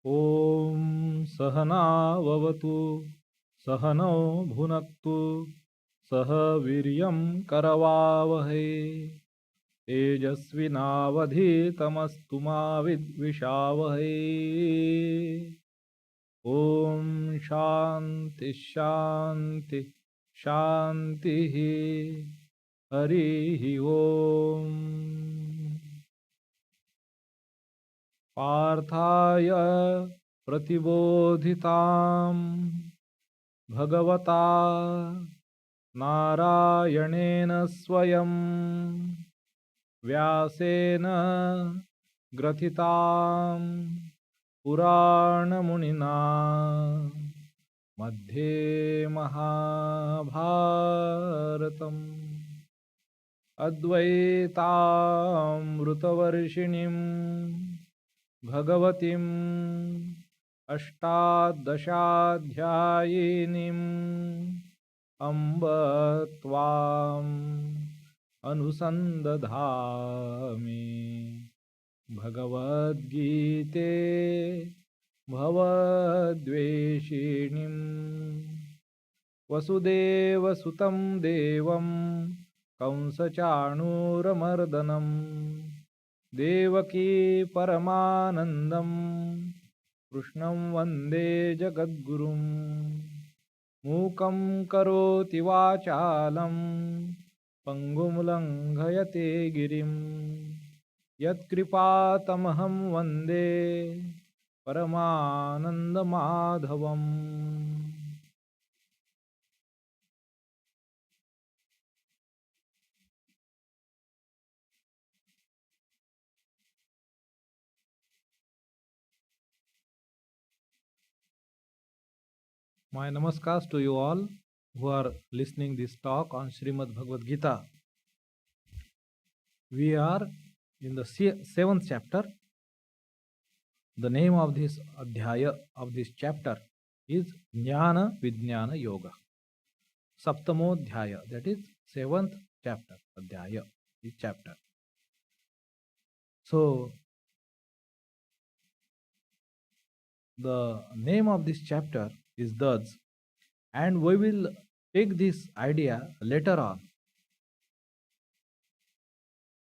ॐ सहनाववतु सहनौ भुनक्तु सह वीर्यं करवावहै तेजस्विनावधीतमस्तु मा विद्विषावहै। ॐ शान्ति शान्ति शान्तिः। हरिः ॐ। पार्थाय प्रतिबोधितां भगवता नारायणेन स्वयं व्यासेन ग्रथितां पुराणमुनिना मध्ये महाभारतम् अद्वैतामृतवर्षिणीं भगवतीम् अष्टादशाध्यायिनीम् अम्ब त्वाम् अनुसन्दधामि। भगवद्गीते भवद्वेषिणीम् वसुदेवसुतं देवं कंसचाणूरमर्दनम् देवकी परमानन्दं कृष्णं वन्दे जगद्गुरुं। मूकं करोति वाचालं पङ्गुं लङ्घयते गिरिं यत्कृपातमहं वन्दे परमानन्दमाधवम्। My namaskars to you all who are listening this talk on Srimad Bhagavad Gita. We are in the 7th chapter. The name of this adhyaya of this chapter is Jnana Vijnana Yoga. Saptamodhyaya, that is 7th chapter, adhyaya, this chapter. So, the name of this chapter is thus, and we will take this idea later on.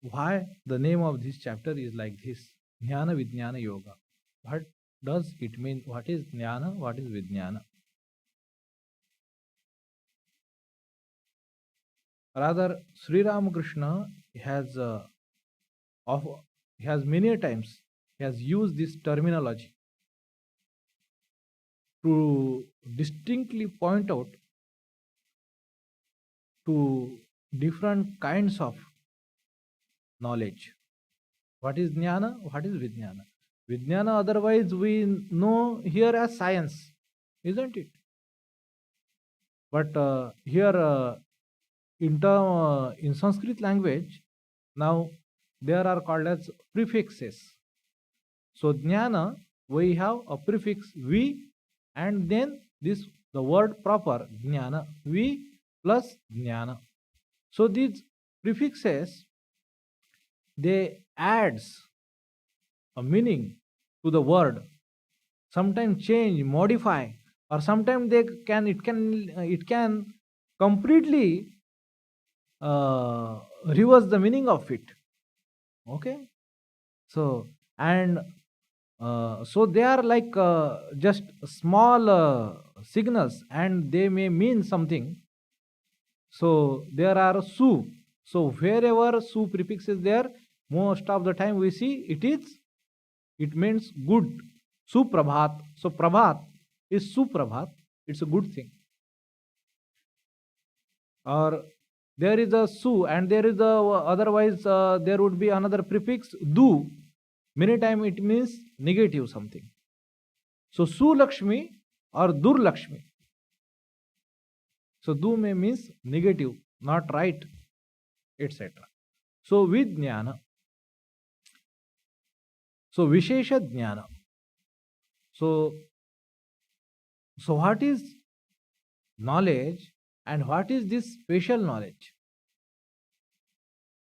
Why the name of this chapter is like this, Jnana Vijnana Yoga. What does it mean? What is Jnana? What is Vijnana? Rather, Sri Ramakrishna has many times has used this terminology to distinctly point out to different kinds of knowledge. What is Jnana? What is Vijnana? Vijnana, otherwise we know here as science, isn't it? But here in Sanskrit language, now there are called as prefixes. So Jnana, we have a prefix V, and then the word proper Jnana, V plus Jnana. So these prefixes, they adds a meaning to the word, sometimes change, modify, or sometimes it can completely reverse the meaning of it. Okay, so and so they are like just small signals, and they may mean something. So there are su. So wherever su prefix is there, most of the time we see it means good. Suprabhat. So prabhat is suprabhat. It's a good thing. Or there is a su, and there is a otherwise there would be another prefix du. Many times it means negative something. So su Lakshmi or dur Lakshmi. So du may means negative, not right, etc. So with jnana. So vishesha jnana. So what is knowledge and what is this special knowledge?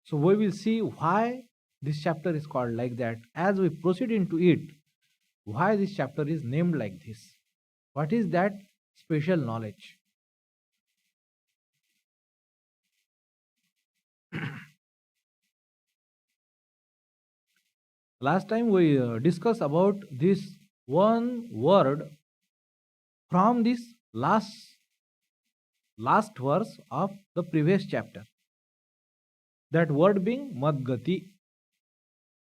So we will see why this chapter is called like that as we proceed into it. why this chapter is named like this. What is that special knowledge? Last time we discussed about this one word from this last verse of the previous chapter. That word being Madgati,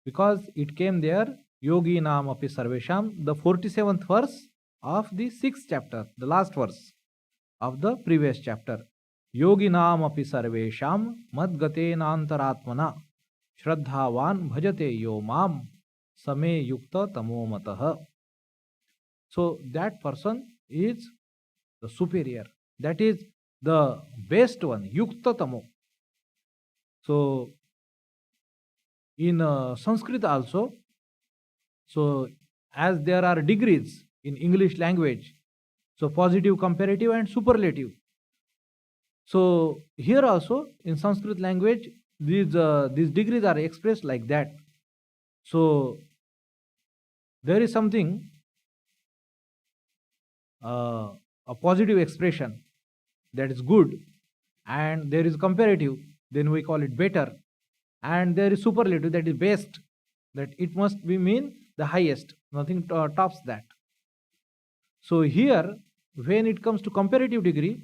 because it came there, Yogi Nam Api Sarvesham, the 47th verse of the 6th chapter, the last verse of the previous chapter. Yogi Nam Api Sarvesham Madgate Nantaratmana Shraddhavan Bhajate Yo Mam Same Yukta Tamo Matah. So that person is the superior. That is the best one, Yukta Tamo. So in Sanskrit also, so as there are degrees in English language, so positive, comparative and superlative. So here also in Sanskrit language, these degrees are expressed like that. So there is something, a positive expression, that is good, and there is comparative, then we call it better, and there is superlative, that is best, that it must be mean the highest, nothing tops that. So here when it comes to comparative degree,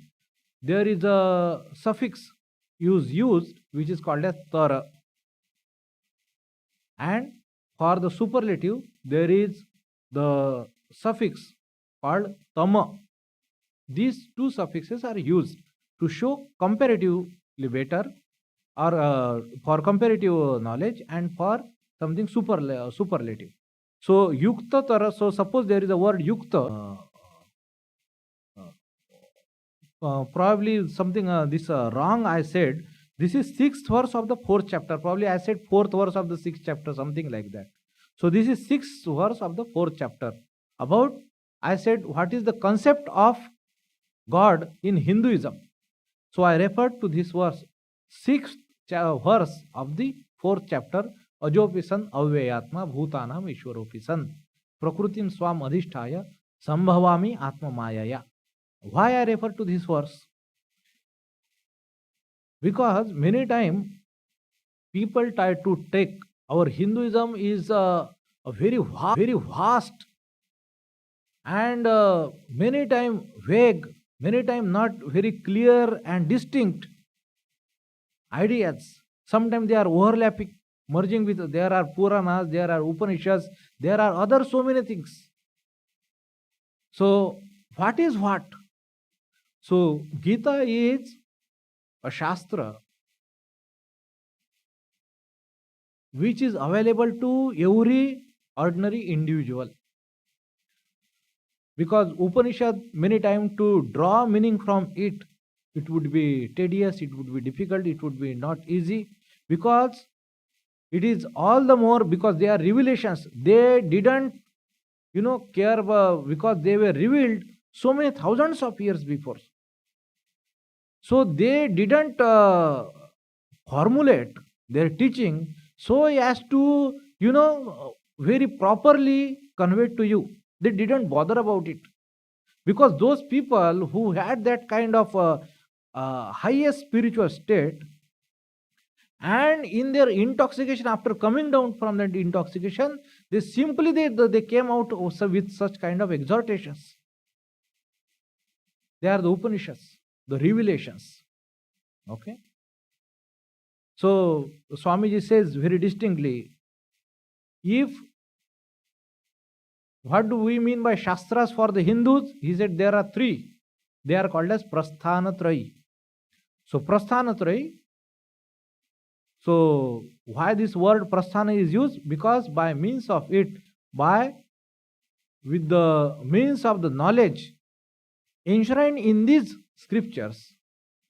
there is a suffix used which is called as tara, and for the superlative there is the suffix called tama. These two suffixes are used to show comparatively better, or for comparative knowledge, and for something superlative. So yukta tara, so suppose there is a word yukta, probably something this wrong I said. This is 6th verse of the 4th chapter. Probably I said 4th verse of the 6th chapter, something like that. So this is 6th verse of the 4th chapter. About, I said, what is the concept of God in Hinduism. So I referred to this verse, 6th verse of the 4th chapter. Ajopisan avyayatma bhutanam ishwaropisan prakrutim swam adhisthaya sambhavami atma mayaya. Why I refer to this verse? Because many times people try to take our Hinduism is a very vast, and many times vague, many times not very clear and distinct ideas. Sometimes they are overlapping, merging with, there are Puranas, there are Upanishads, there are other so many things. So what is what? So Gita is a Shastra which is available to every ordinary individual. Because Upanishad, many times to draw meaning from it, it would be tedious, it would be difficult, it would be not easy. Because it is all the more because they are revelations. They didn't, care about, because they were revealed so many thousands of years before. So they didn't formulate their teaching so as to, very properly convey to you. They didn't bother about it. Because those people who had that kind of highest spiritual state, and in their intoxication, after coming down from that intoxication, they simply they came out also with such kind of exhortations. They are the Upanishads, the revelations. Okay. So Swamiji says very distinctly, if what do we mean by Shastras for the Hindus? He said there are three. They are called as Prasthanatrayi. So Prasthanatrayi. So why this word Prasthana is used? Because by means of it, with the means of the knowledge enshrined in these scriptures,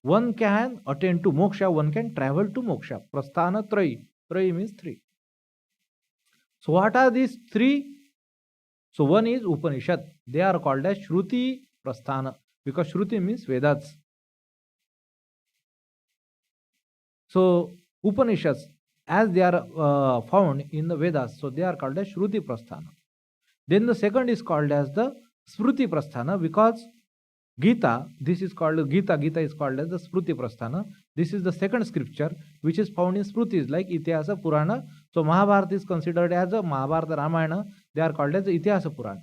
one can attain to moksha, one can travel to moksha. Prasthana Trayi. Trayi means three. So what are these three? So one is Upanishad. They are called as Shruti Prasthana, because Shruti means Vedas. So Upanishads, as they are found in the Vedas, so they are called as Shruti Prasthana. Then the second is called as the Smruti Prasthana, because Gita, this is called Gita. Gita is called as the Smruti Prasthana. This is the second scripture which is found in Smrutis like Itihasa Purana. So Mahabharata is considered as a Mahabharata Ramayana. They are called as the Itihasa Purana.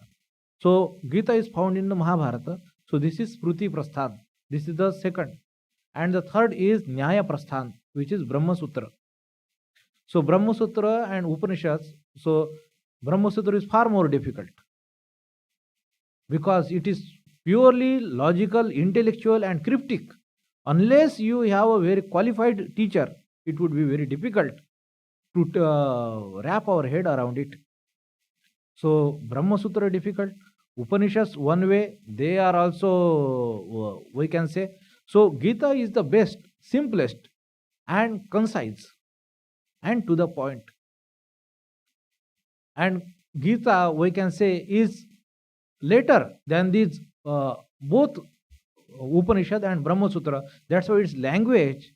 So Gita is found in the Mahabharata. So this is Smruti Prasthan. This is the second. And the third is Nyaya Prasthan, which is Brahma Sutra. So Brahma Sutra and Upanishads. So Brahma Sutra is far more difficult because it is purely logical, intellectual, and cryptic. Unless you have a very qualified teacher, it would be very difficult to wrap our head around it. So Brahma Sutra difficult. Upanishads one way, they are also, we can say. So Gita is the best, simplest, and concise, and to the point. And Gita, we can say, is later than these both Upanishad and Brahma Sutra. That's why its language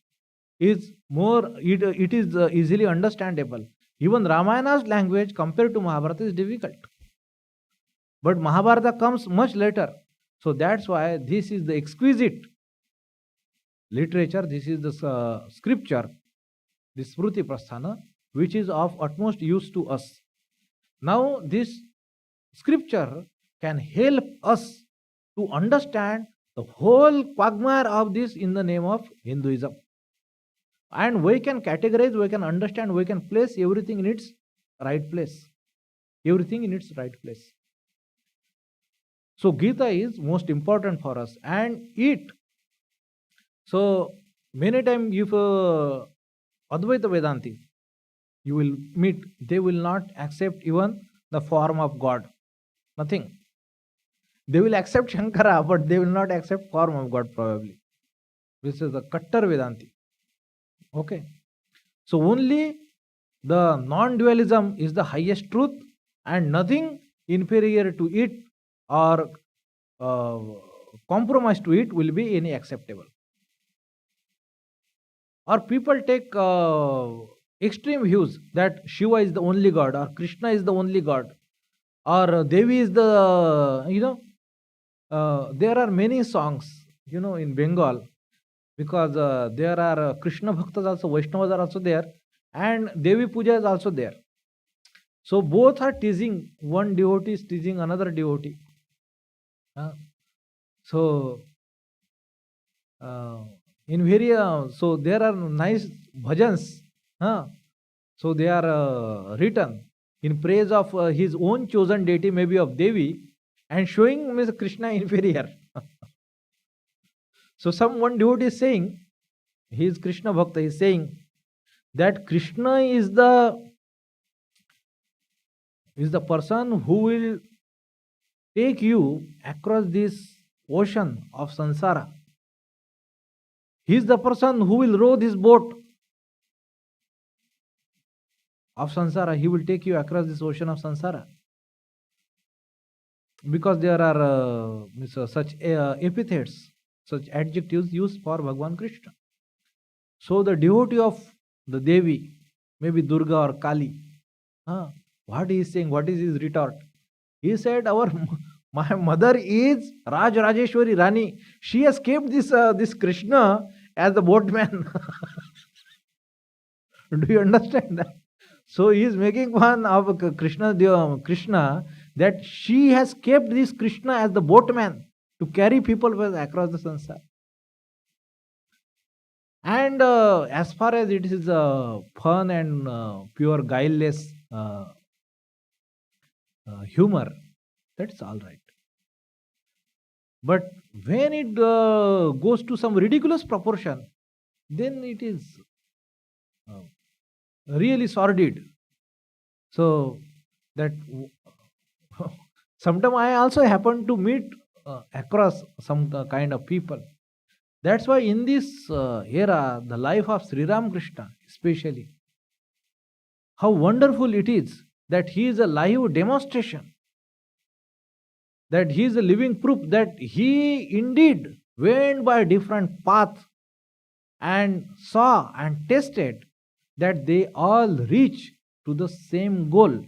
is more, it is easily understandable. Even Ramayana's language compared to Mahabharata is difficult. But Mahabharata comes much later. So that's why this is the exquisite literature, this is the scripture, the Smruti Prasthana, which is of utmost use to us. Now this scripture can help us to understand the whole quagmire of this in the name of Hinduism. And we can categorize, we can understand, we can place everything in its right place. Everything in its right place. So Gita is most important for us, and it. So many times if Advaita Vedanti you will meet, they will not accept even the form of God. Nothing. They will accept Shankara, but they will not accept form of God probably. This is the Kattar Vedanti. Okay. So only the non-dualism is the highest truth, and nothing inferior to it or compromise to it will be any acceptable. Or people take extreme views that Shiva is the only God, or Krishna is the only God, or Devi is the, there are many songs, in Bengal, because there are Krishna Bhaktas also, Vaishnavas are also there, and Devi Puja is also there. So both are teasing, one devotee is teasing another devotee. So in various, so there are nice bhajans. So they are written in praise of his own chosen deity, maybe of Devi, and showing Mr. Krishna inferior. So one devotee is saying, he is Krishna Bhakta, is saying that Krishna is the person who will take you across this ocean of samsara. He is the person who will row this boat of samsara. He will take you across this ocean of samsara. Because there are such epithets, such adjectives used for Bhagavan Krishna. So the devotee of the Devi, maybe Durga or Kali, what he is saying, what is his retort? He said, my mother is Raj Rajeshwari Rani. She has kept this Krishna as the boatman. Do you understand that? So he is making fun of Krishna that she has kept this Krishna as the boatman to carry people across the samsara. And as far as it is fun and pure guileless humor, that's all right. But when it goes to some ridiculous proportion, then it is really sordid. So that sometimes I also happen to meet across some kind of people. That's why in this era, the life of Sri Ramakrishna especially, how wonderful it is that he is a live demonstration, that he is a living proof that he indeed went by a different path and saw and tested that they all reach to the same goal.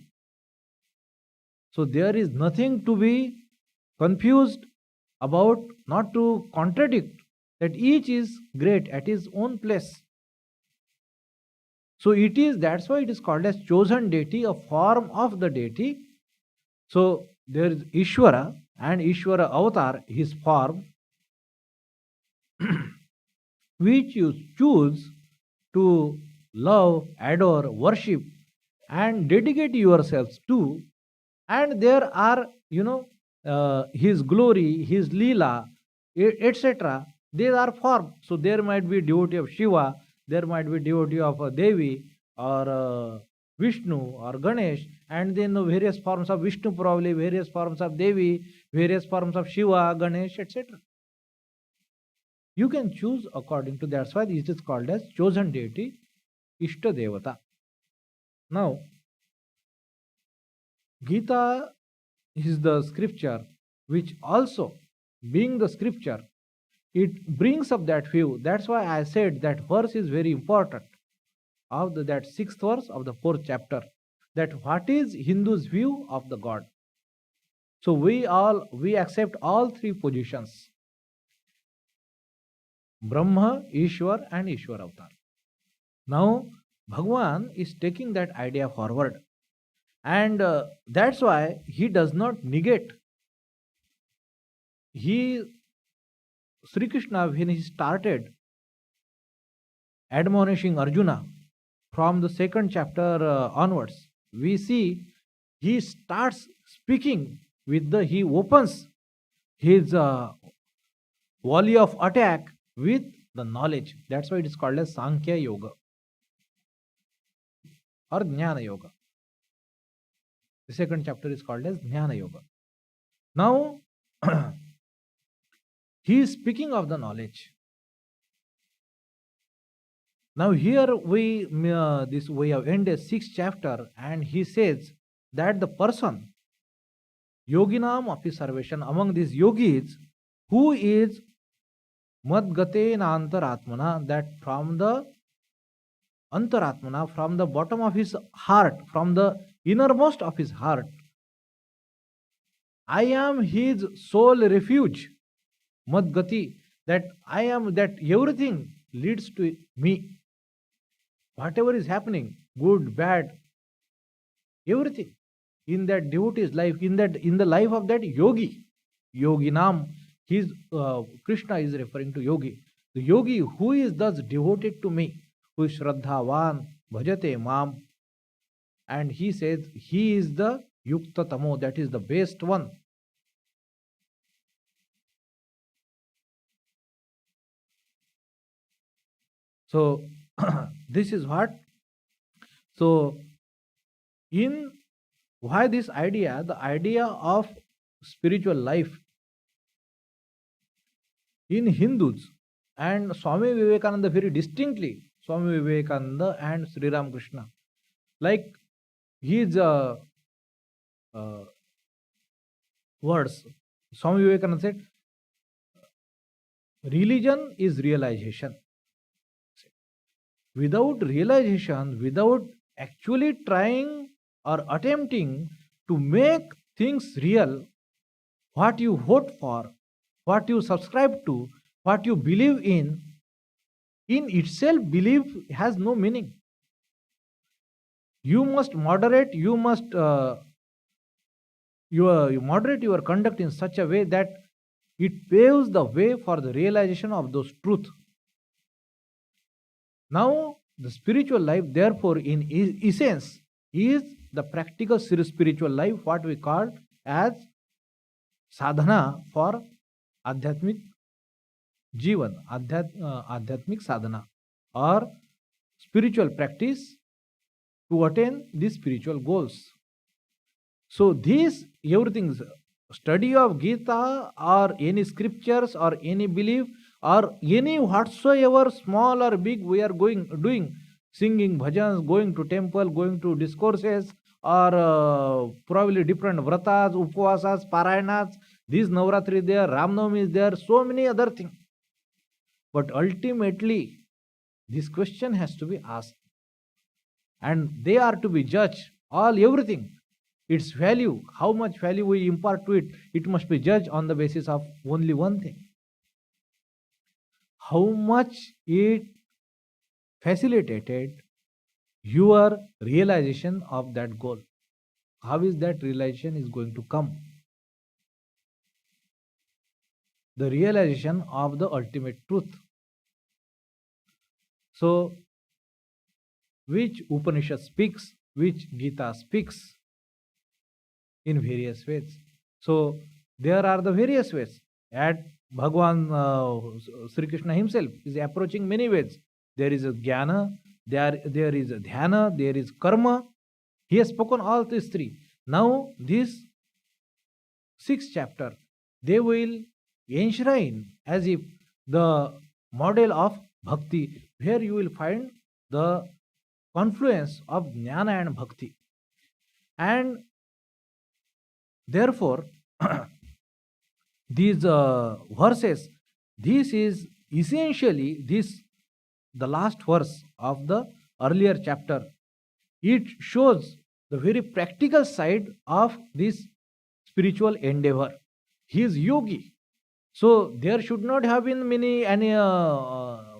So there is nothing to be confused about, not to contradict, that each is great at his own place. So it is, that's why it is called as chosen deity, a form of the deity. So there is Ishvara and Ishvara avatar, his form, which you choose to love, adore, worship, and dedicate yourselves to. And there are, his glory, his leela, etc. These are form. So there might be devotee of Shiva, there might be devotee of Devi, or Vishnu, or Ganesh, and then the various forms of Vishnu, probably various forms of Devi, various forms of Shiva, Ganesh, etc. You can choose according to, that's why it is called as chosen deity, Ishta Devata. Now, Gita is the scripture which also, being the scripture, it brings up that view. That's why I said that verse is very important, of that sixth verse of the fourth chapter, that what is Hindu's view of the God. So we accept all three positions: Brahma, Ishwar, and Ishwar Avatar. Now Bhagwan is taking that idea forward, and that's why he does not negate. Sri Krishna, when he started admonishing Arjuna from the second chapter onwards, we see he starts speaking he opens his volley of attack with the knowledge. That's why it is called as Sankhya Yoga or Jnana Yoga. The second chapter is called as Jnana Yoga. Now, he is speaking of the knowledge. Now here we have ended sixth chapter, and he says that the person, yoginam api sarveshan, among these yogis, who is madgate na antaratmana, that from the antaratmana, from the bottom of his heart, from the innermost of his heart, I am his sole refuge, madgati, that I am, that everything leads to me. Whatever is happening, good, bad, everything in that devotee's life, in the life of that yogi, yoginam, Krishna is referring to yogi. The yogi who is thus devoted to me, who is Shraddhavan, Bhajate Mam, and he says he is the Yukta Tamo, that is the best one. So this is what. So in why this idea, the idea of spiritual life in Hindus, and Swami Vivekananda very distinctly, Swami Vivekananda and Sri Ramakrishna, like his words, Swami Vivekananda said, religion is realization. Without realization, without actually trying or attempting to make things real, what you vote for, what you subscribe to, what you believe in itself, belief has no meaning. You must moderate, you moderate your conduct in such a way that it paves the way for the realization of those truths. Now, the spiritual life, therefore, in essence, is the practical spiritual life, what we call as sadhana for adhyatmic jivan, adhyatmic sadhana, or spiritual practice to attain these spiritual goals. So these everything, study of Gita or any scriptures or any belief or any whatsoever small or big we are doing, singing bhajans, going to temple, going to discourses, or probably different vratas, upvasas, parayanas, these Navratri there, Ramnavami is there, so many other things. But ultimately, this question has to be asked, and they are to be judged, everything. its value, how much value we impart to it, it must be judged on the basis of only one thing: how much it facilitated your realization of that goal. How is that realization is going to come? The realization of the ultimate truth. So, which Upanishad speaks, which Gita speaks in various ways. So, there are the various ways. At Bhagwan Sri Krishna himself is approaching many ways. There is a jnana, there is a dhyana, there is karma. He has spoken all these three. Now, this sixth chapter, they will enshrine as if the model of bhakti, where you will find the confluence of jnana and bhakti. And therefore, these verses, this is essentially the last verse of the earlier chapter. It shows the very practical side of this spiritual endeavor. He is yogi, so there should not have been any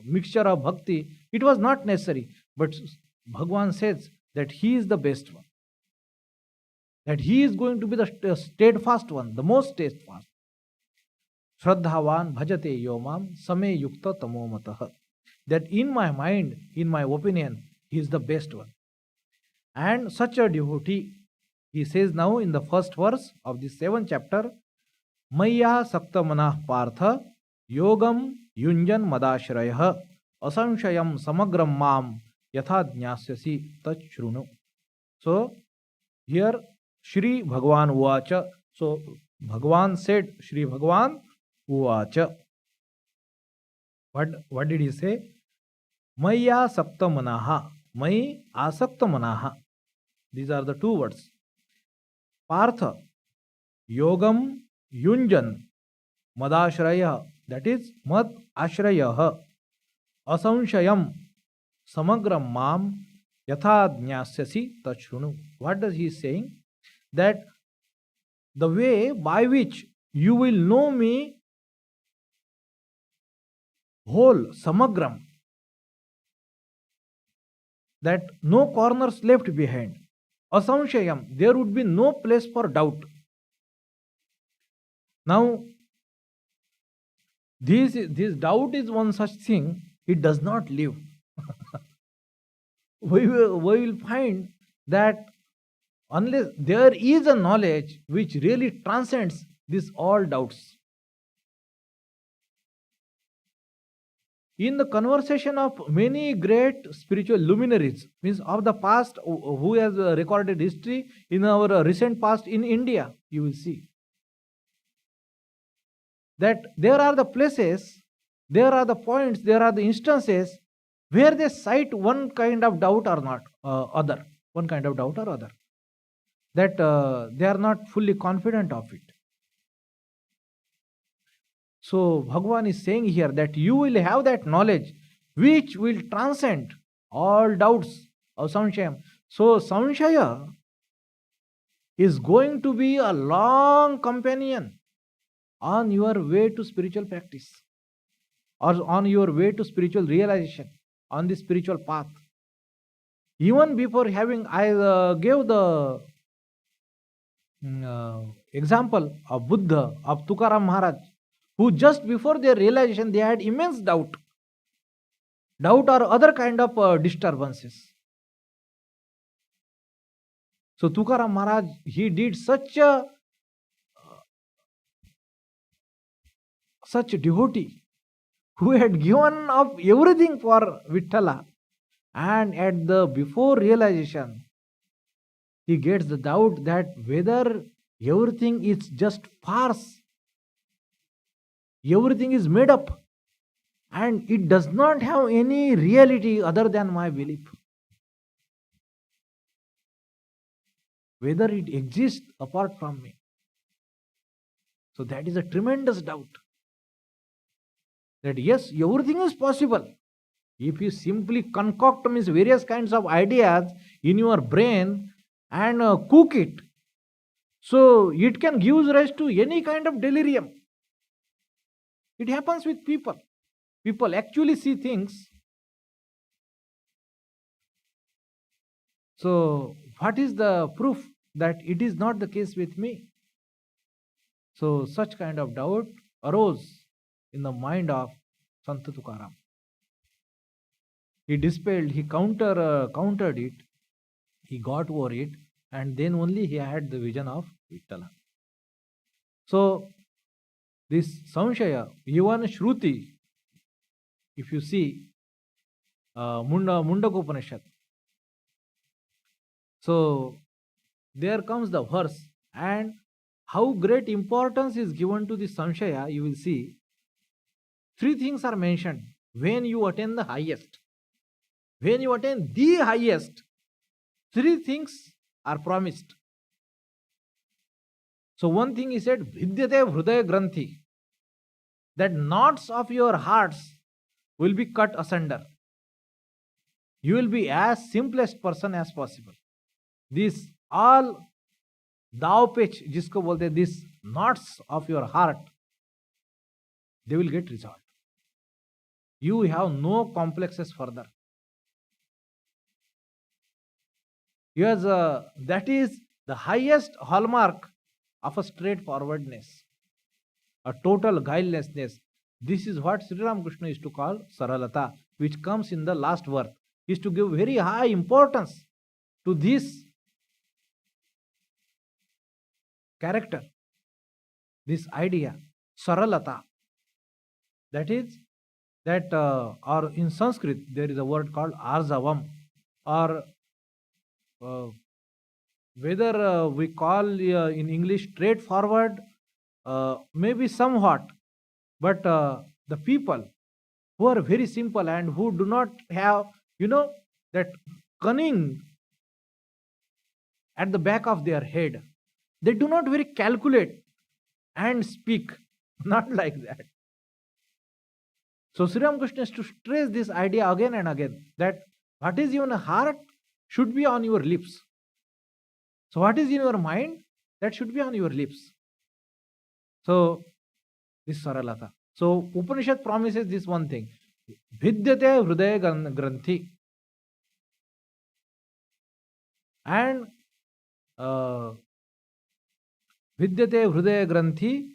mixture of bhakti. It was not necessary, but Bhagwan says that he is the best one, that he is going to be the steadfast one, the most steadfast. Shraddhavan bhajate yomam same yukta tamomatah. That in my mind, in my opinion, he is the best one. And such a devotee, he says now in the first verse of the 7th chapter, Maya sakta manah partha yogam yunjan madashrayah asanshayam samagram mam yatha jnasyasi tachrunu. So here Shri Bhagwan Uvacha. So Bhagwan said, Shri Bhagwan Uvacha. What did he say? Maya sakta manaha. Mai asakta manaha. These are the two words. Partha, yogam yunjan, madashraya, that is mad ashraya, asanshayam, samagram mam, yatha jnasyasi tachrunu. What does he saying? That the way by which you will know me whole, samagram, that no corners left behind. Asanshayam, there would be no place for doubt. Now, this doubt is one such thing, it does not live. we will find that unless there is a knowledge which really transcends this all doubts. In the conversation of many great spiritual luminaries, means of the past, who has recorded history in our recent past in India, you will see that there are the places, there are the points, there are the instances where they cite one kind of doubt or not other, one kind of doubt or other, that they are not fully confident of it. So Bhagavan is saying here that you will have that knowledge which will transcend all doubts of Samshaya. So Samshaya is going to be a long companion on your way to spiritual practice, or on your way to spiritual realization, on the spiritual path. Even before having, I gave the example of Buddha, of Tukaram Maharaj, who just before their realization they had immense doubt or other kind of disturbances. So Tukaram Maharaj, he did such a devotee who had given up everything for Vittala, and at the before realization he gets the doubt that whether everything is just farce, everything is made up, and it does not have any reality other than my belief, whether it exists apart from me. So that is a tremendous doubt, that yes, everything is possible if you simply concoct various kinds of ideas in your brain and cook it So it can give rise to any kind of delirium. It happens with people. People actually see things. So what is the proof that it is not the case with me? So such kind of doubt arose in the mind of Sant Tukaram. He dispelled, he countered it, he got over it, and then only he had the vision of Vittala. So this Samshaya, even Shruti, if you see Mundakopanishad, so there comes the verse, and how great importance is given to this Samshaya, you will see. Three things are mentioned when you attain the highest. When you attain the highest, three things are promised. So one thing he said, Vidyate Hrudaya Granthi, that knots of your hearts will be cut asunder. You will be as simplest person as possible. This all दाव पेच जिसको बोलते हैं, this knots of your heart, they will get resolved. You have no complexes further. Yes, that is the highest hallmark of a straightforwardness, a total guilelessness. This is what Sri Ramakrishna used to call saralata, which comes in the last verse. He is to give very high importance to this character, this idea, saralata. That is, that or in Sanskrit there is a word called arzavam, or whether we call in English straightforward, maybe somewhat, but the people who are very simple and who do not have, that cunning at the back of their head, they do not very calculate and speak, not like that. So Sri Ramakrishna is to stress this idea again and again, that what is in your heart should be on your lips. So what is in your mind, that should be on your lips. So this saralata. So Upanishad promises this one thing, Vidyate Hrudaya Granthi. And Vidyate Hrudaya Granthi,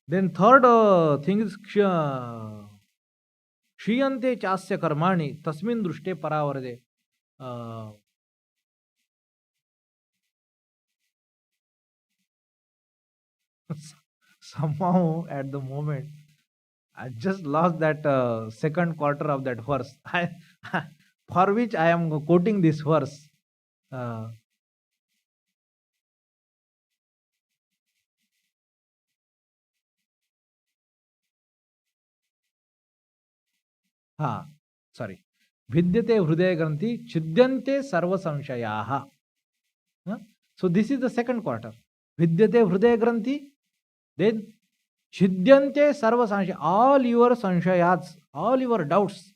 then third thing is Kshiyante Chasya Karmani Tasmin Drushte Paravarde. Somehow at the moment I just lost that second quarter of that verse, for which I am quoting this verse. Sorry. Vidyate Hrudaya Granthi Chidyante Sarva Samshayaha. So this is the second quarter. Vidyate Hrudaya Granthi, then Chidyante Sarva Samshaya. All your Samshayats, all your doubts,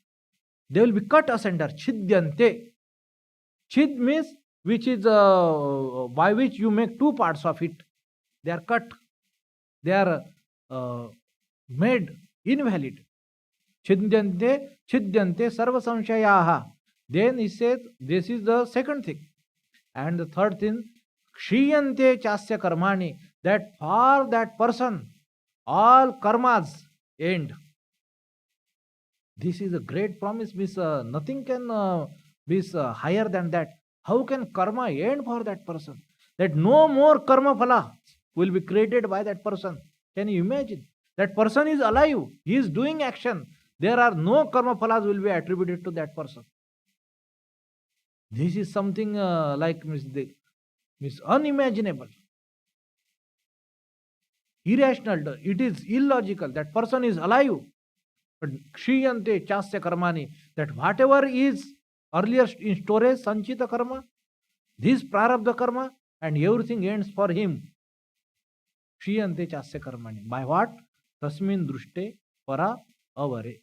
they will be cut asunder. Chidyante. Chid means which is by which you make two parts of it. They are cut. They are made invalid. Chidyante sarva samshayaha. Then he says this is the second thing. And the third thing, kshiyante chasya karmani, that for that person all karmas end. This is a great promise, means nothing can be higher than that. How can karma end for that person? That no more karma phala will be created by that person. Can you imagine? That person is alive, he is doing action. There are no karma phalas will be attributed to that person. This is something like unimaginable, irrational. It is illogical. That person is alive, but kshiyante chasya karmani, that whatever is earlier in storage, sanchita karma, this prarabdha karma, and everything ends for him. Kshiyante chasya karmani. By what? Tasmin drushte para avare.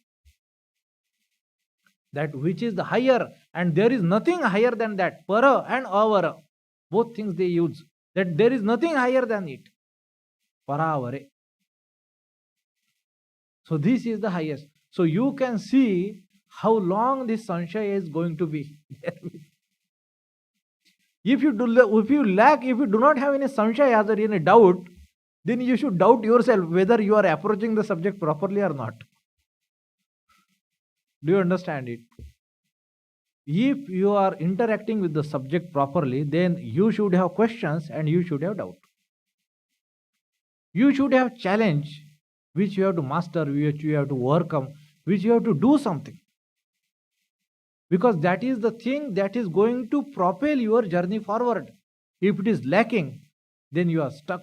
that which is the higher, and there is nothing higher than that. Para and avara, both things they use, that there is nothing higher than it. Paravare. So this is the highest. So you can see how long this sanshaya is going to be. If you do not have any sanshaya or any doubt, then you should doubt yourself whether you are approaching the subject properly or not. Do you understand it? If you are interacting with the subject properly, then you should have questions and you should have doubt. You should have challenge which you have to master, which you have to overcome, which you have to do something. Because that is the thing that is going to propel your journey forward. If it is lacking, then you are stuck.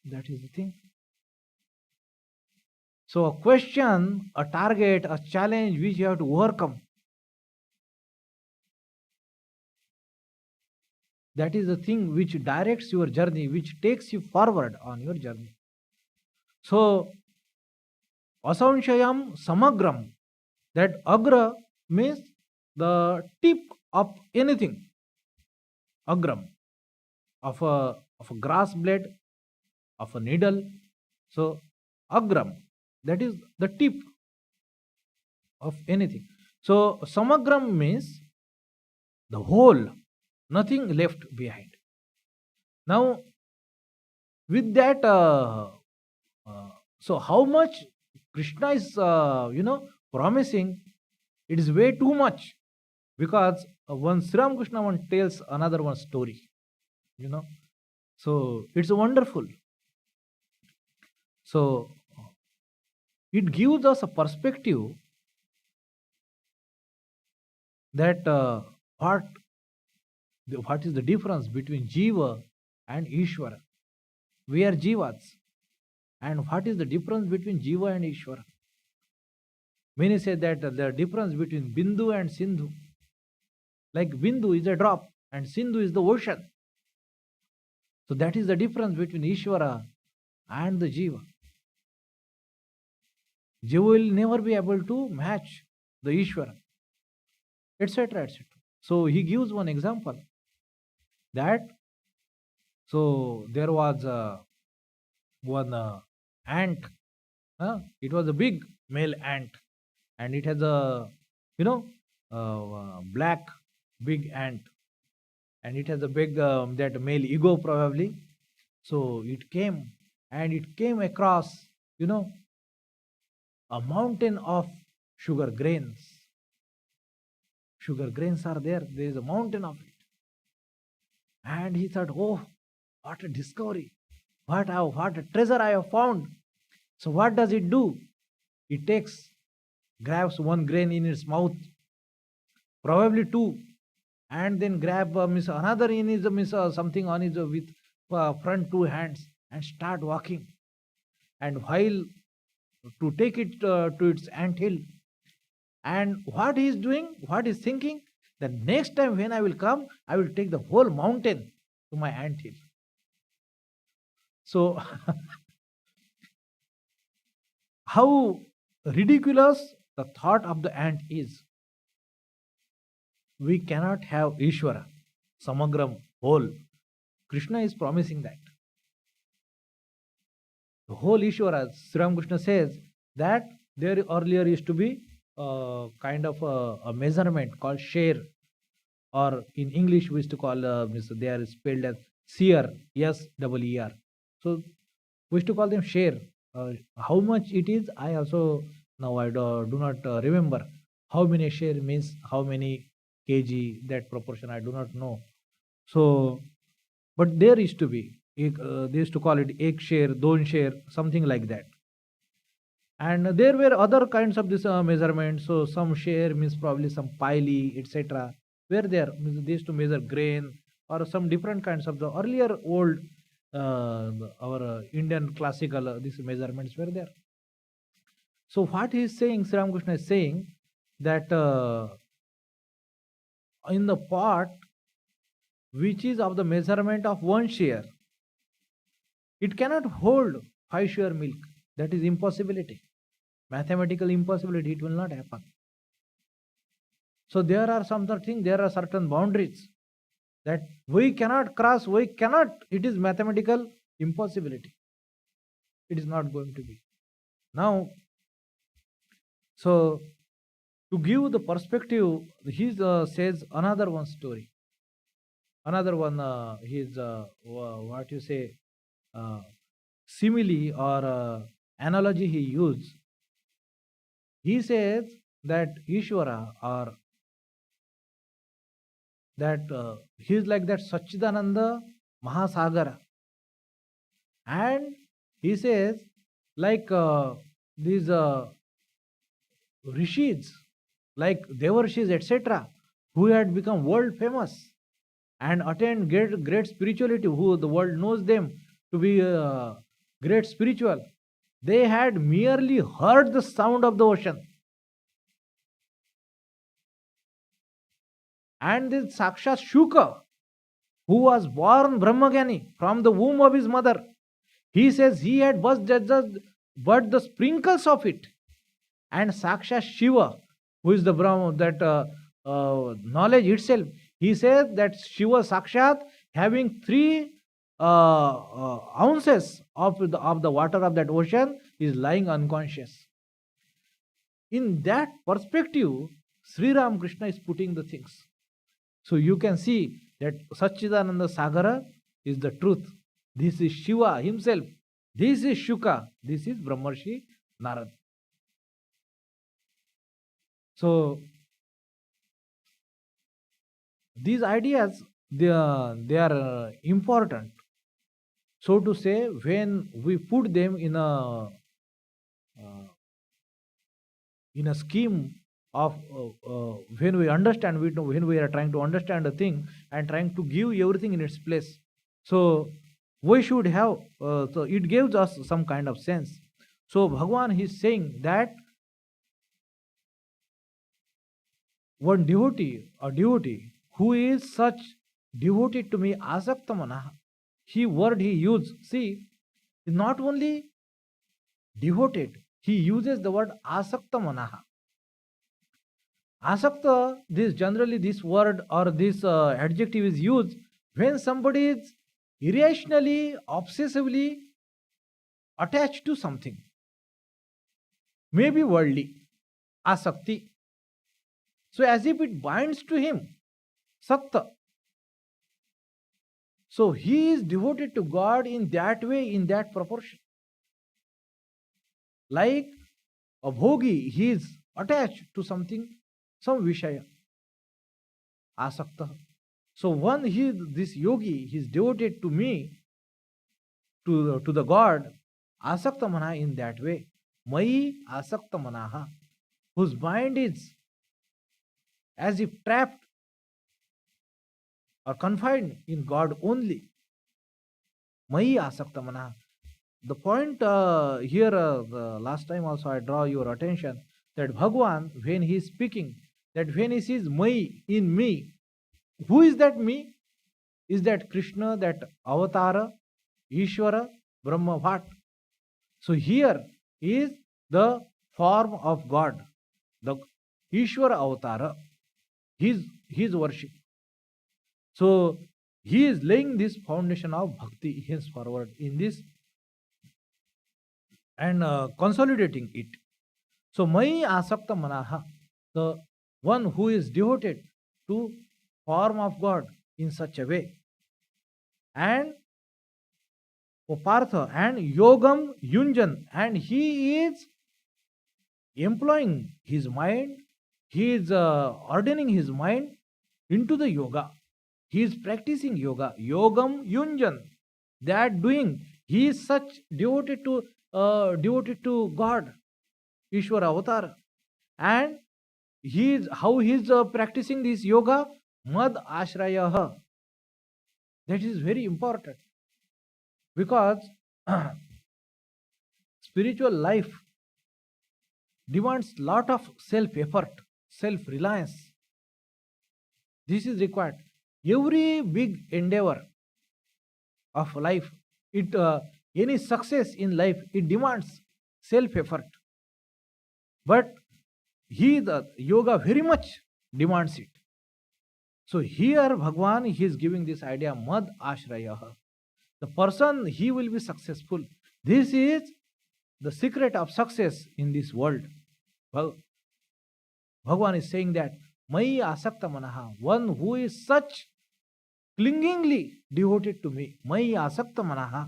That is the thing. So a question, a target, a challenge which you have to overcome, that is the thing which directs your journey, which takes you forward on your journey. So, asamshayam samagram, that agra means the tip of anything. Agram, of a grass blade, of a needle. So, agram, that is the tip of anything. So, samagram means the whole, nothing left behind. Now, with that, so how much Krishna is, promising, it is way too much. Because one Sri Ramakrishna one tells another one story, So it's wonderful. So it gives us a perspective that what is the difference between Jiva and Ishvara. We are Jivas. And what is the difference between Jiva and Ishvara? Many say that the difference between Bindu and Sindhu. Like Bindu is a drop and Sindhu is the ocean. So that is the difference between Ishvara and the Jiva. Jiva will never be able to match the Ishvara, etc. etc. So he gives one example that so there was one ant. It was a big male ant, and it has a black big ant, and it has a big that male ego probably. So it came across a mountain of sugar grains. Sugar grains are there. There is a mountain of it, and he thought, "Oh, what a discovery! What a treasure I have found!" So what does it do? It grabs one grain in its mouth, probably two, and then grab another in his something on his with front two hands and start walking. And while to take it to its anthill, and what he is doing, what he is thinking, the next time when I will come, I will take the whole mountain to my anthill. So how ridiculous the thought of the ant is. We cannot have Ishvara, Samagram, whole. Krishna is promising that. The whole Ishvara, Sri Ramakrishna says that there earlier used to be a kind of a measurement called share, or in English we used to call, they are spelled as seer, S-E-E-R. So we used to call them share. How much it is, I also now I do not remember. How many share means how many kg, that proportion I do not know. So, but there used to be, they used to call it ek share, don share, something like that. And there were other kinds of this measurement. So some share means probably some pili, etc. Were there. They used to measure grain or some different kinds of the earlier old our Indian classical these measurements were there. So what he is saying, Sri Ramakrishna is saying that in the pot which is of the measurement of one share, it cannot hold 5 share milk. That is impossibility. Mathematical impossibility. It will not happen. So there are something, there are certain boundaries that we cannot cross, we cannot, it is mathematical impossibility. It is not going to be. Now, so to give the perspective, he says another one story. Another one, his, what you say, simile or analogy he used. He says that Ishvara, or that he is like that Sachidananda Mahasagara. And he says, like these rishis, like Devarshis, etc., who had become world famous and attained great spirituality, who the world knows them to be great spiritual, they had merely heard the sound of the ocean. And this Sakshat Shuka, who was born Brahmagani from the womb of his mother, he says he had but the sprinkles of it. And Sakshat Shiva, who is the Brahma, that knowledge itself, he says that Shiva Sakshat, having 3 ounces of the water of that ocean, is lying unconscious. In that perspective, Sri Ramakrishna is putting the things. So you can see that Sachidananda Sagara is the truth. This is Shiva himself. This is Shuka. This is Brahmarshi Narad. So these ideas, they are important. So to say, when we put them in a scheme of when we understand, when we are trying to understand a thing and trying to give everything in its place, so we should have, so it gives us some kind of sense. So Bhagwan is saying that one devotee, a devotee who is such devoted to me, asakta manah, word he used, see, not only devoted, he uses the word asakta manaha. Asakta, this generally this word or this adjective is used when somebody is irrationally, obsessively attached to something, maybe worldly, asakti. So as if it binds to him, sakta. So he is devoted to God in that way, in that proportion. Like a bhogi, he is attached to something, some vishaya, asakta. So one, this yogi, he is devoted to me, to the God, asakta mana, in that way. Mai asakta manaha, whose mind is as if trapped or confined in God only. Mai asakta manaha. The point here, the last time also I draw your attention that Bhagwan, when he is speaking, that when he says Mai, in me, who is that me? Is that Krishna, that Avatara, Ishvara, Brahma, what? So here is the form of God, the Ishvara Avatara, his worship. So he is laying this foundation of bhakti henceforward in this and consolidating it. So Mai asakta manaha, the one who is devoted to form of God in such a way. And Upartha and Yogam Yunjan, and he is employing his mind, he is ordaining his mind into the yoga. He is practicing yoga, Yogam Yunjan. That doing, he is such devoted to God, Ishwara Avatar. And he is how he is practicing this yoga, Mad Ashrayaha. That is very important, because spiritual life demands lot of self effort, self reliance. This is required. Every big endeavor of life, it any success in life, it demands self effort. But the yoga very much demands it. So here Bhagwan, he is giving this idea, Mad Ashrayah. The person, he will be successful. This is the secret of success in this world. Well, Bhagwan is saying that Mai Asakta Manaha, one who is such clingingly devoted to me, Mai Asakta Manaha,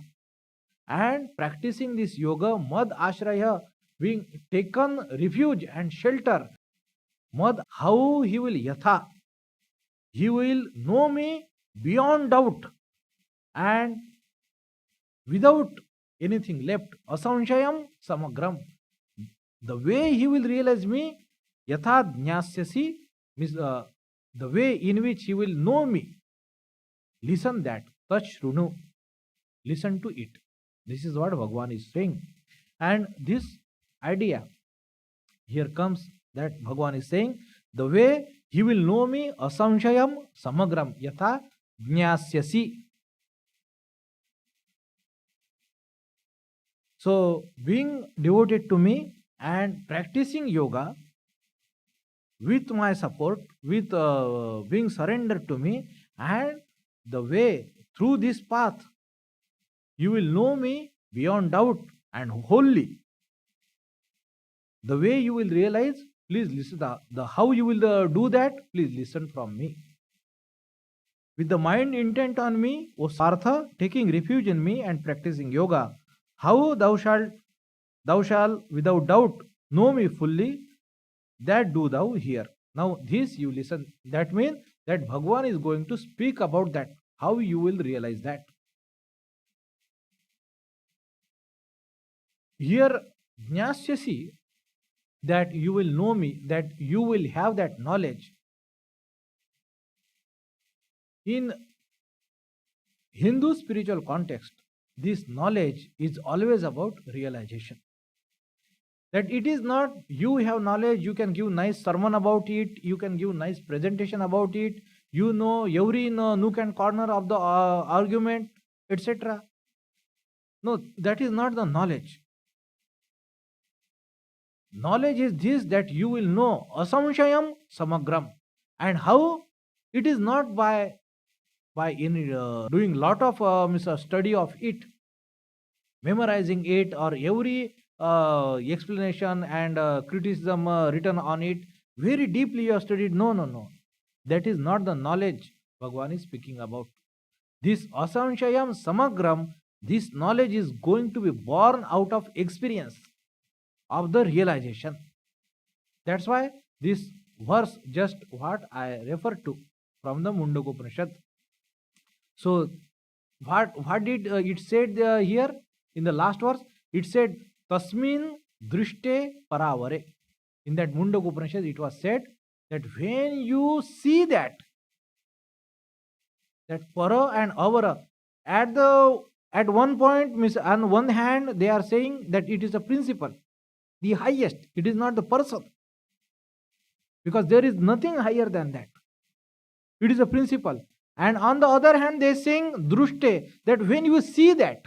and practicing this yoga, Mad Ashraya, being taken refuge and shelter. Mad, how he will yatha, he will know me beyond doubt and without anything left. Asanshayam samagram. The way he will realize me, yatha jnasyasi, means the way in which he will know me. Listen that, touch runu, listen to it. This is what Bhagwan is saying. And this idea, here comes that Bhagwan is saying, the way he will know me, asamshayam samagram, yatha jnasyasi. So, being devoted to me and practicing yoga with my support, with being surrendered to me, and the way through this path, you will know me beyond doubt and wholly. The way you will realize, please listen. The how you will do that, please listen from me. With the mind intent on me, O Sartha, taking refuge in me and practicing yoga, how thou shalt without doubt know me fully, that do thou hear. Now this you listen. That means that Bhagwan is going to speak about that, how you will realize that. Here, Jnasyasi, that you will know me, that you will have that knowledge. In Hindu spiritual context, this knowledge is always about realization. That it is not you have knowledge, you can give nice sermon about it, you can give nice presentation about it, you know every nook and corner of the argument, etc. No, that is not the knowledge. Knowledge is this, that you will know asamshayam samagram. And how? It is not by doing lot of study of it, memorizing it, or every explanation and criticism written on it very deeply you have studied. No. That is not the knowledge Bhagwan is speaking about. This asamshayam samagram, this knowledge is going to be born out of experience of the realization. That's why this verse, just what I refer to from the Mundaka Upanishad. So what did it said here in the last verse? It said tasmin drishte paravare. In that Mundaka Upanishad it was said that when you see that para and avara, at one point, means on one hand they are saying that it is a principle, the highest, it is not the person, because there is nothing higher than that, it is a principle. And on the other hand they saying drushte, that when you see that,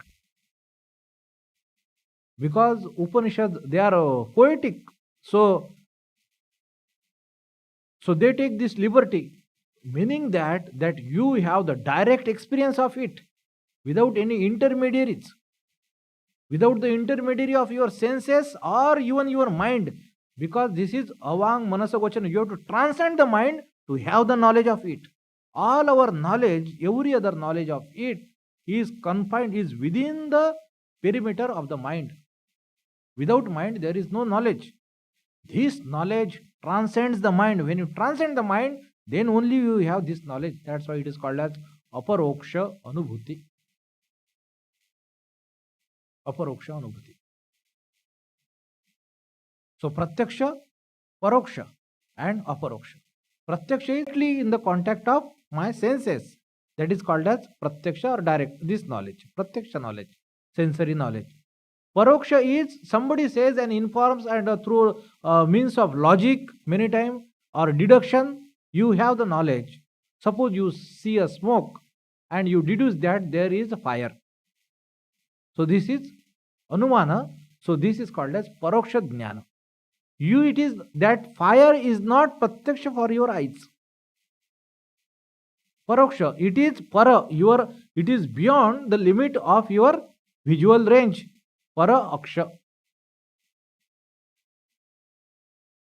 because Upanishad, they are poetic, so they take this liberty, meaning that you have the direct experience of it without any intermediaries, without the intermediary of your senses or even your mind, because this is avang manasagochan. You have to transcend the mind to have the knowledge of it. All our knowledge, every other knowledge of it, is confined, is within the perimeter of the mind. Without mind there is no knowledge. This knowledge transcends the mind. When you transcend the mind, then only you have this knowledge. That's why it is called as aparoksha anubhuti. Aparoksha anubhuti. So pratyaksha, paroksha and aparoksha. Pratyaksha is in the contact of my senses. That is called as pratyaksha or direct, this knowledge. Pratyaksha knowledge, sensory knowledge. Paroksha is somebody says and informs, and through means of logic many times or deduction, you have the knowledge. Suppose you see a smoke and you deduce that there is a fire. So this is anumana. So this is called as paroksha jnana. You, it is that fire is not pratyaksha for your eyes. Paroksha, it is para, your, it is beyond the limit of your visual range. Para aksha.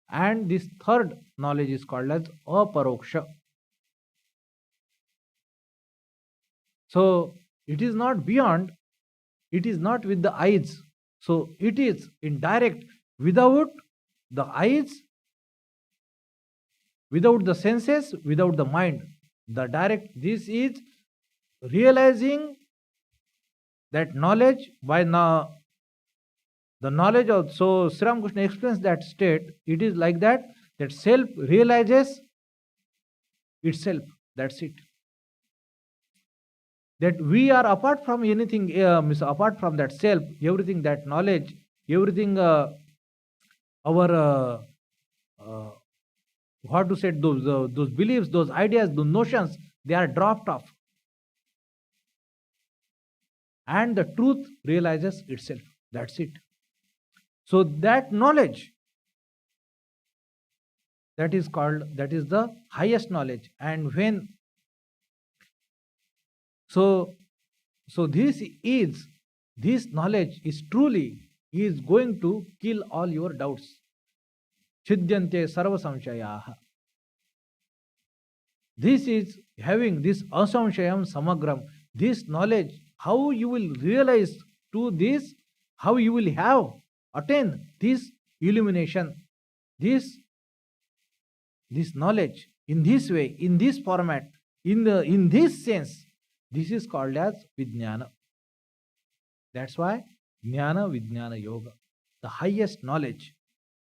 And this third knowledge is called as aparoksha. So it is not beyond, it is not with the eyes. So it is indirect, without the eyes, without the senses, without the mind. The direct, this is realizing that knowledge by now. The knowledge of, so Sri Ramakrishna explains that state. It is like that, that self realizes itself. That's it. That we are apart from anything, apart from that self, everything, that knowledge, everything, our what to say, those beliefs, those ideas, those notions, they are dropped off, and the truth realizes itself. That's it. So that knowledge, that is called, that is the highest knowledge. And when, so this knowledge is truly, is going to kill all your doubts. Chidyante sarva samshayaha. This is having this asamshayam samagram, this knowledge, how you will realize to this, how you will have attained this illumination, this knowledge in this way, in this format, in this sense. This is called as Vijnana. That's why Jnana Vijnana Yoga, the highest knowledge,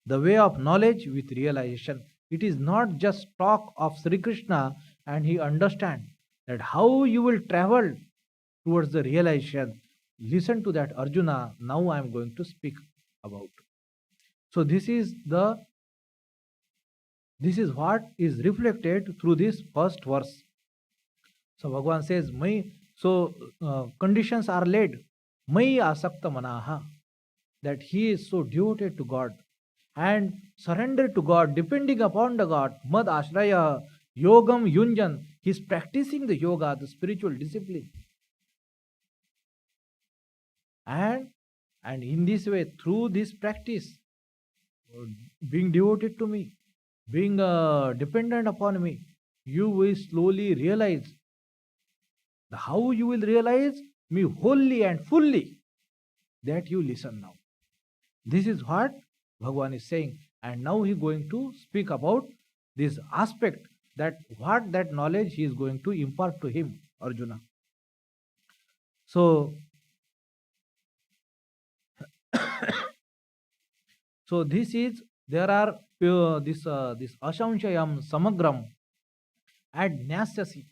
the way of knowledge with realization. It is not just talk of Sri Krishna, and he understand that how you will travel towards the realization. Listen to that, Arjuna. Now I am going to speak about. So this is what is reflected through this first verse. So Bhagavan says, conditions are laid. Mai asakta manaha, that he is so devoted to God and surrendered to God, depending upon the God. Mad ashraya yogam yunjan, he is practicing the yoga, the spiritual discipline. And in this way, through this practice, being devoted to me, being dependent upon me, you will slowly realize. How you will realize me wholly and fully, that you listen now. This is what Bhagavan is saying. And now he is going to speak about this aspect, that what that knowledge he is going to impart to him, Arjuna. So this is, there are this asamshayam samagram and jnasyasi.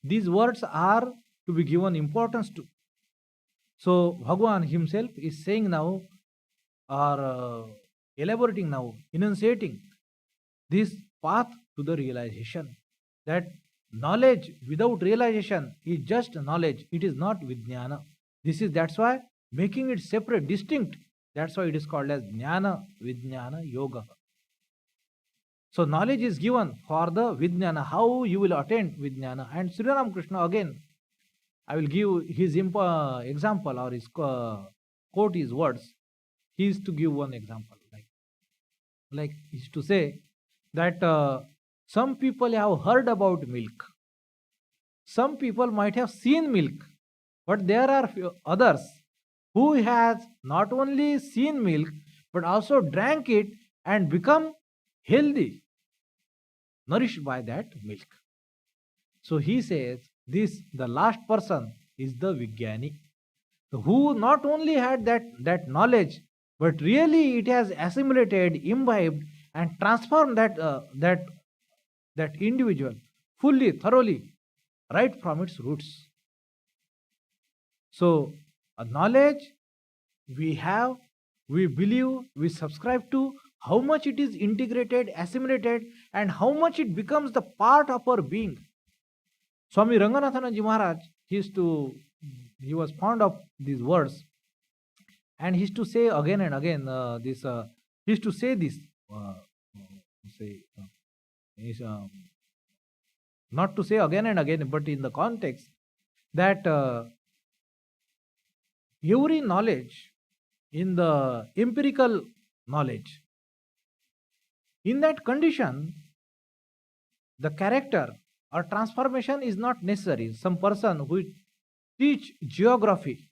These words are to be given importance to. So Bhagavan himself is saying now, or elaborating now, enunciating this path to the realization. That knowledge without realization is just knowledge. It is not Vijnana. That's why making it separate, distinct. That's why it is called as Jnana Vijnana Yoga. So knowledge is given for the Vijnana, how you will attain Vijnana. And Sri Ramakrishna, again, I will give his example, or his quote his words. He is to give one example, like he is to say that some people have heard about milk. Some people might have seen milk, but there are others who has not only seen milk but also drank it and become healthy, nourished by that milk. So he says this, the last person is the Vijnani, who not only had that knowledge, but really it has assimilated, imbibed, and transformed that individual fully, thoroughly, right from its roots. So a knowledge we have, we believe, we subscribe to, how much it is integrated, assimilated, and how much it becomes the part of our being. Swami Ranganathanji Maharaj, he was fond of these words, and he used to say again and again he used to say this, uh, say, is, not to say again and again, but in the context that every knowledge in the empirical knowledge, in that condition, the character or transformation is not necessary. Some person who teach geography,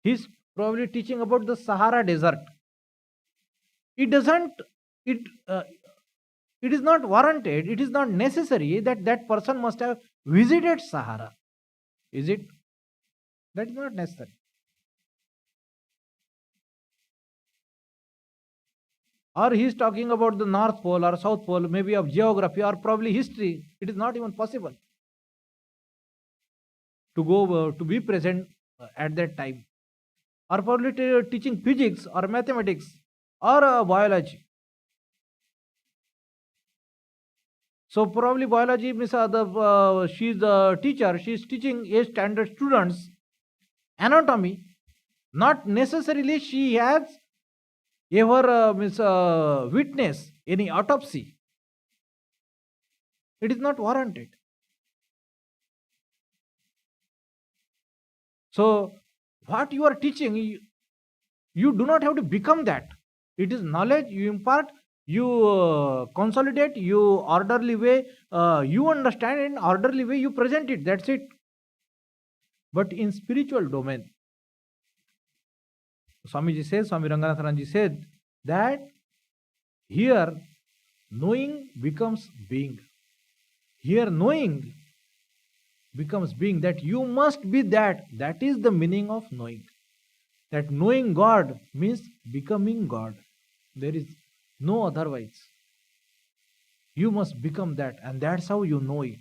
he's probably teaching about the Sahara Desert. It doesn't, it, it is not warranted, it is not necessary that that person must have visited Sahara. Is it? That is not necessary. Or he is talking about the North Pole or South Pole, maybe of geography or probably history. It is not even possible to go to be present at that time. Or probably teaching physics or mathematics or biology. So probably biology means she is the teacher. She is teaching a standard students anatomy. Not necessarily she has ever witness any autopsy. It is not warranted. So what you are teaching, you do not have to become that. It is knowledge you impart, you consolidate, you orderly way, you understand in orderly way, you present it. That's it. But in spiritual domain, Swamiji says, Swami Ranganathananji said that here knowing becomes being. Here knowing becomes being, that you must be that. That is the meaning of knowing. That knowing God means becoming God. There is no otherwise. You must become that, and that's how you know it.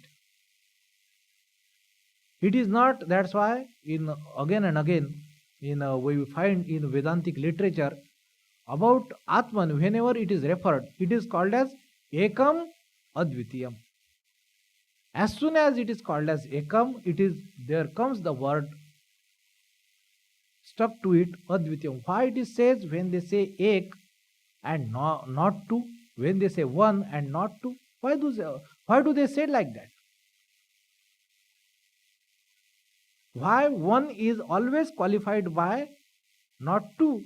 It is not, that's why in again and again in we find in Vedantic literature about Atman, whenever it is referred, it is called as Ekam Advitiyam. As soon as it is called as Ekam, it is, there comes the word stuck to it, Advitiyam. Why it is says when they say Ek and not two, when they say one and not two, why do they say like that? Why one is always qualified by not two,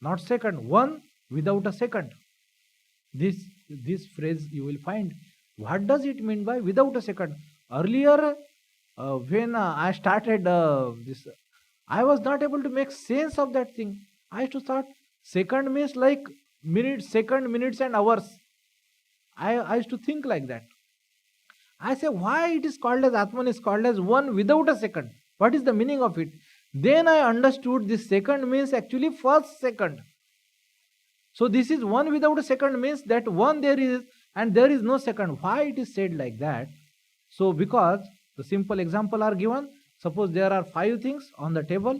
not second, one without a second? This phrase you will find. What does it mean by without a second? Earlier, when I started this, I was not able to make sense of that thing. I used to thought second means like minutes, second, minutes and hours. I used to think like that. I say, why it is called as Atman is called as one without a second? What is the meaning of it? Then I understood this second means actually first second. So this is one without a second means that one there is and there is no second. Why it is said like that? So because the simple example are given. Suppose there are 5 things on the table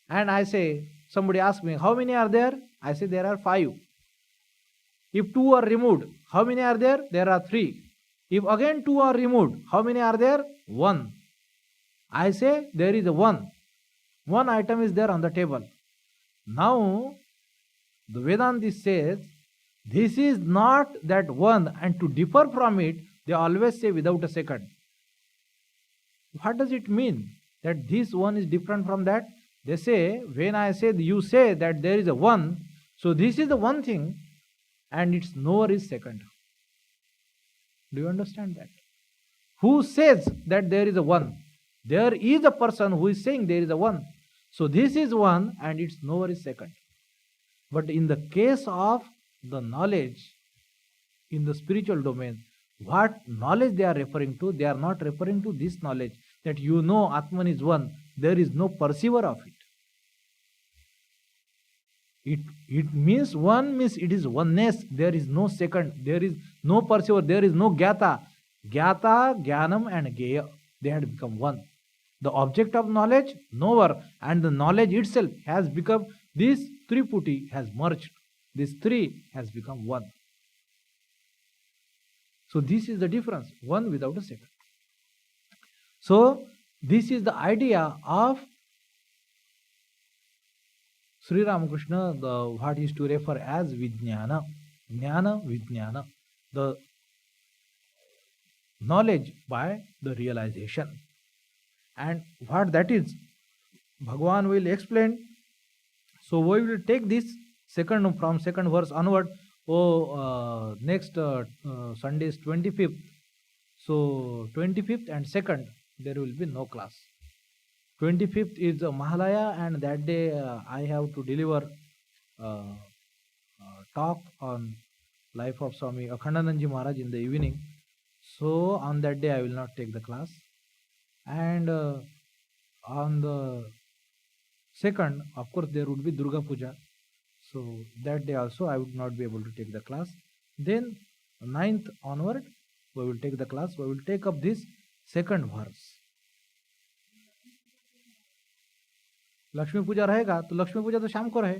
and I say, somebody asks me, how many are there? I say there are 5. If 2 are removed, how many are there? There are 3. If again 2 are removed, how many are there? 1. I say there is a 1. One item is there on the table. Now, the Vedanta says, this is not that one, and to differ from it, they always say without a second. What does it mean that this one is different from that? They say, when I say, you say that there is a one, so this is the one thing, and its knower is second. Do you understand that? Who says that there is a one? There is a person who is saying there is a one. So this is one and its knower is second. But in the case of the knowledge in the spiritual domain, what knowledge they are referring to? They are not referring to this knowledge that you know Atman is one. There is no perceiver of it. It means one means it is oneness. There is no second. There is no perceiver. There is no Gyata. Gyata, Jnanam and Geya. They had become one. The object of knowledge, knower, and the knowledge itself has become, this Triputi has merged. This three has become one. So this is the difference. One without a second. So this is the idea of Sri Ramakrishna, what is to refer as Vijnana, Jnana, Vijnana, the knowledge by the realization. And what that is, Bhagavan will explain. So we will take this from second verse onward. Next Sunday is 25th. So 25th and 2nd, there will be no class. 25th is Mahalaya, and that day I have to deliver talk on life of Swami Akhandanandji Maharaj in the evening. So on that day I will not take the class. And on the 2nd, of course, there would be Durga Puja. So that day also I would not be able to take the class. Then 9th onward, we will take the class. We will take up this second verse. Lakshmi Puja रहेगा तो लक्ष्मी पूजा तो शाम को रहे,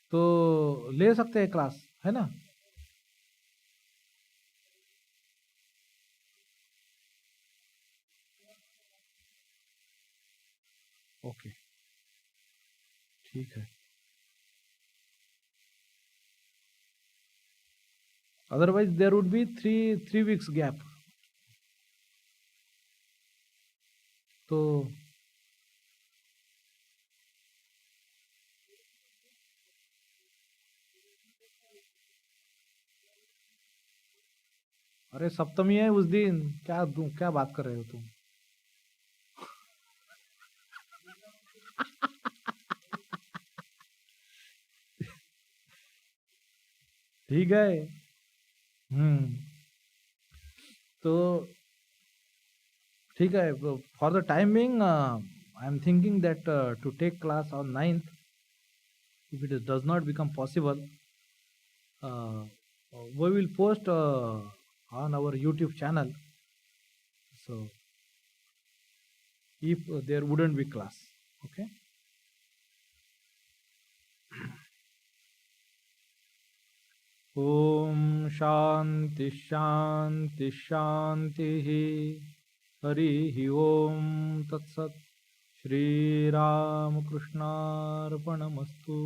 तो ले सकते हैं क्लास, है ना? ओके, ठीक है. Otherwise there would be three weeks gap. तो अरे सप्तमी है उस दिन, क्या बात कर रहे हो तुम? ठीक है. तो ठीक है. For the timing, I am thinking that to take class on 9th, if it does not become possible, we will post on our YouTube channel. So if there wouldn't be class, okay. Om Shanti Shanti Shanti. Hari Om Tat Sat. Shri Ramakrishna Arpanamastu.